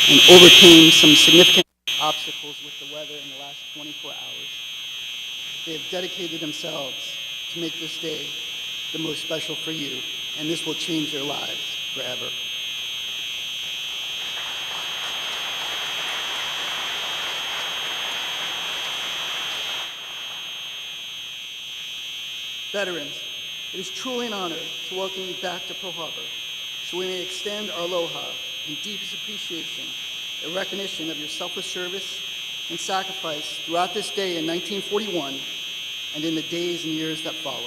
and overcame some significant obstacles with the weather in the last 24 hours. They have dedicated themselves to make this day the most special for you, and this will change their lives forever. Veterans, it is truly an honor to welcome you back to Pearl Harbor, so we may extend our aloha and deepest appreciation and recognition of your selfless service and sacrifice throughout this day in 1941 and in the days and years that followed.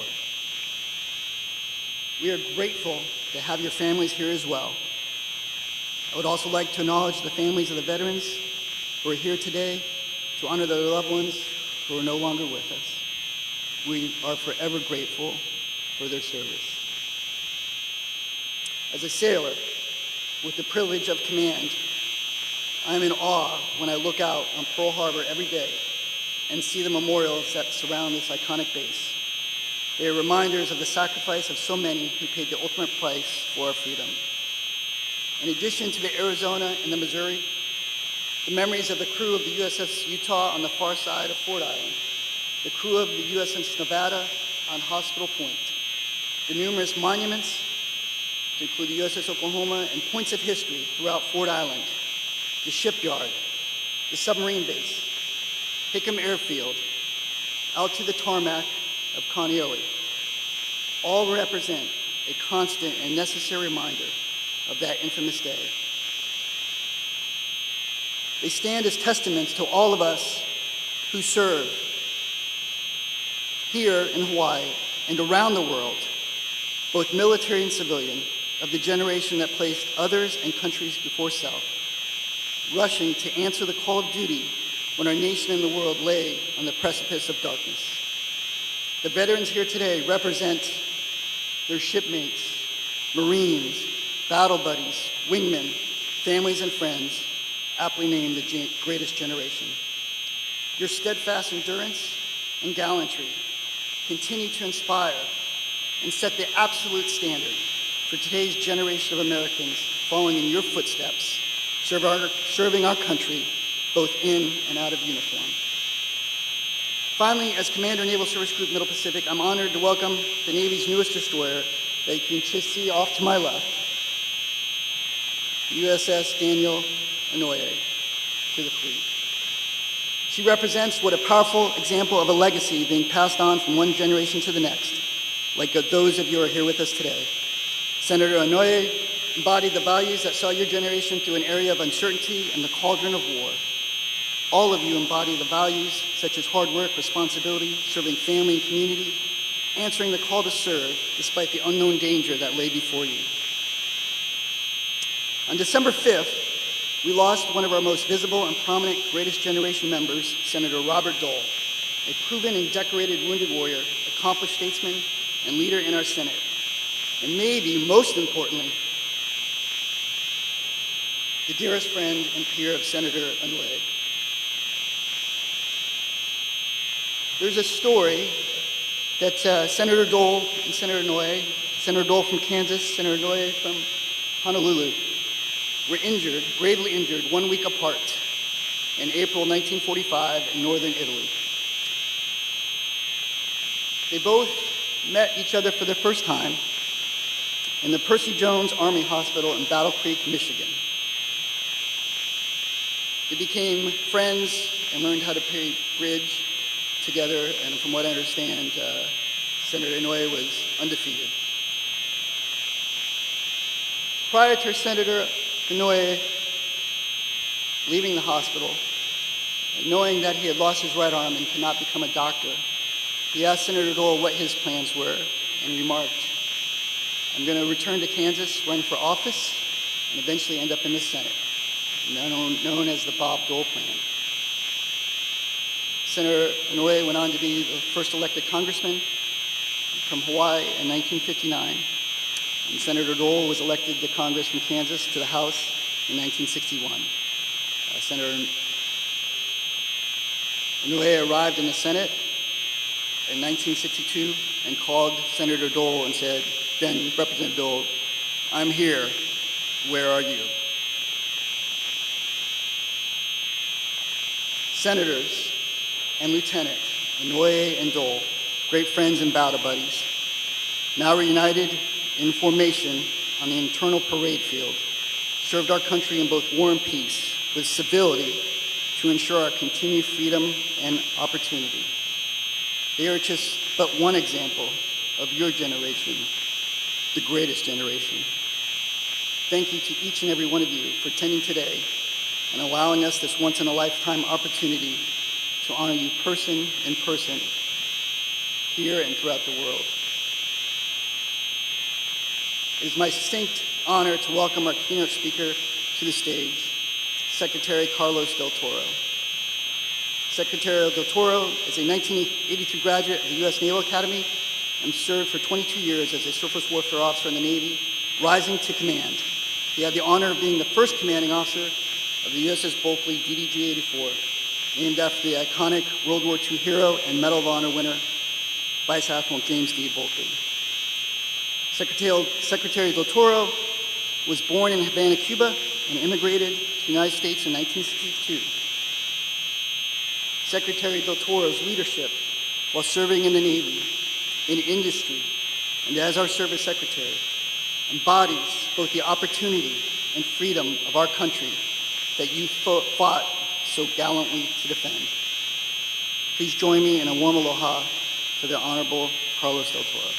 We are grateful to have your families here as well. I would also like to acknowledge the families of the veterans who are here today to honor their loved ones who are no longer with us. We are forever grateful for their service. As a sailor with the privilege of command, I am in awe when I look out on Pearl Harbor every day and see the memorials that surround this iconic base. They are reminders of the sacrifice of so many who paid the ultimate price for our freedom. In addition to the Arizona and the Missouri, the memories of the crew of the USS Utah on the far side of Ford Island, the crew of the USS Nevada on Hospital Point, the numerous monuments, to include the USS Oklahoma, and points of history throughout Ford Island, the shipyard, the submarine base, Hickam Airfield, out to the tarmac of Kaneohe, all represent a constant and necessary reminder of that infamous day. They stand as testaments to all of us who serve here in Hawaii and around the world, both military and civilian, of the generation that placed others and countries before self, rushing to answer the call of duty when our nation and the world lay on the precipice of darkness. The veterans here today represent their shipmates, Marines, battle buddies, wingmen, families and friends, aptly named the greatest generation. Your steadfast endurance and gallantry continue to inspire and set the absolute standard for today's generation of Americans following in your footsteps, serving our country both in and out of uniform. Finally, as Commander Naval Service Group Middle Pacific, I'm honored to welcome the Navy's newest destroyer that you can just see off to my left, USS Daniel Inouye, to the fleet. She represents what a powerful example of a legacy being passed on from one generation to the next, like those of you who are here with us today. Senator Inouye embodied the values that saw your generation through an area of uncertainty and the cauldron of war. All of you embody the values such as hard work, responsibility, serving family and community, answering the call to serve despite the unknown danger that lay before you. On December 5th, we lost one of our most visible and prominent Greatest Generation members, Senator Robert Dole, a proven and decorated wounded warrior, accomplished statesman, and leader in our Senate. And maybe most importantly, the dearest friend and peer of Senator Inouye. There's a story that Senator Dole and Senator Inouye, Senator Dole from Kansas, Senator Inouye from Honolulu, were injured, gravely injured, 1 week apart in April 1945 in northern Italy. They both met each other for the first time in the Percy Jones Army Hospital in Battle Creek, Michigan. They became friends and learned how to play bridge together, and from what I understand, Senator Inouye was undefeated. Prior to Senator Inouye leaving the hospital, knowing that he had lost his right arm and could not become a doctor, he asked Senator Dole what his plans were and remarked, "I'm going to return to Kansas, run for office, and eventually end up in the Senate," known as the Bob Dole Plan. Senator Inouye went on to be the first elected congressman from Hawaii in 1959. And Senator Dole was elected to Congress from Kansas to the House in 1961. Senator Inouye arrived in the Senate in 1962 and called Senator Dole and said, then Representative Dole, "I'm here, where are you?" senators, and Lieutenant Inouye and Dole, great friends and battle buddies, now reunited in formation on the internal parade field, served our country in both war and peace with civility to ensure our continued freedom and opportunity. They are just but one example of your generation, the greatest generation. Thank you to each and every one of you for attending today and allowing us this once-in-a-lifetime opportunity to honor you person in person here and throughout the world. It is my distinct honor to welcome our keynote speaker to the stage, Secretary Carlos Del Toro. Secretary Del Toro is a 1983 graduate of the U.S. Naval Academy and served for 22 years as a surface warfare officer in the Navy, rising to command. He had the honor of being the first commanding officer of the USS Bulkley DDG-84, named after the iconic World War II hero and Medal of Honor winner, Vice Admiral James D. Bulkley. Secretary Del Toro was born in Havana, Cuba, and immigrated to the United States in 1962. Secretary Del Toro's leadership while serving in the Navy, in industry, and as our service secretary, embodies both the opportunity and freedom of our country that you fought so gallantly to defend. Please join me in a warm aloha to the Honorable Carlos Del Toro.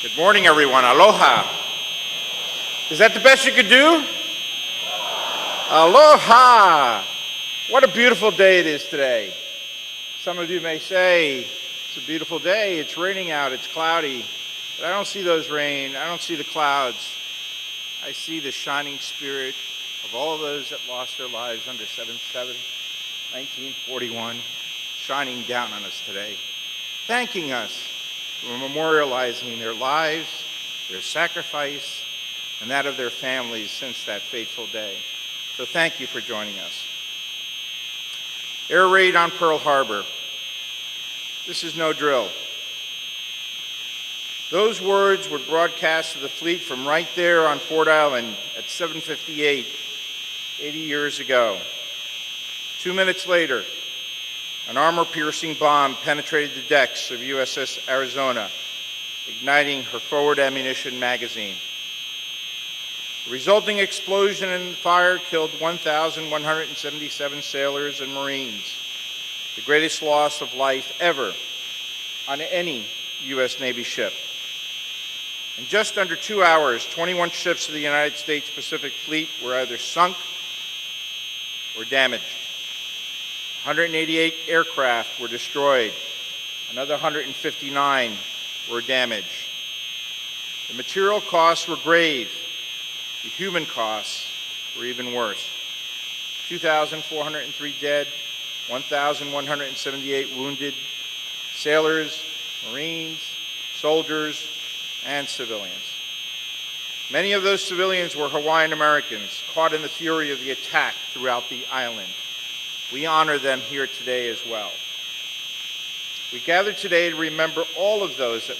Good morning, everyone. Aloha. Is that the best you could do? Aloha. What a beautiful day it is today. Some of you may say, it's a beautiful day, it's raining out, it's cloudy, but I don't see those rain, I don't see the clouds. I see the shining spirit of all of those that lost their lives under 7/7, 1941, shining down on us today, thanking us for memorializing their lives, their sacrifice, and that of their families since that fateful day. So thank you for joining us. Air raid on Pearl Harbor. This is no drill. Those words were broadcast to the fleet from right there on Ford Island at 7:58, 80 years ago. 2 minutes later, an armor-piercing bomb penetrated the decks of USS Arizona, igniting her forward ammunition magazine. The resulting explosion and fire killed 1,177 sailors and Marines, the greatest loss of life ever on any U.S. Navy ship. In just under 2 hours, 21 ships of the United States Pacific Fleet were either sunk or damaged. 188 aircraft were destroyed. Another 159 were damaged. The material costs were grave. The human costs were even worse. 2,403 dead, 1,178 wounded, sailors, Marines, soldiers, and civilians. Many of those civilians were Hawaiian Americans caught in the fury of the attack throughout the island. We honor them here today as well. We gather today to remember all of those that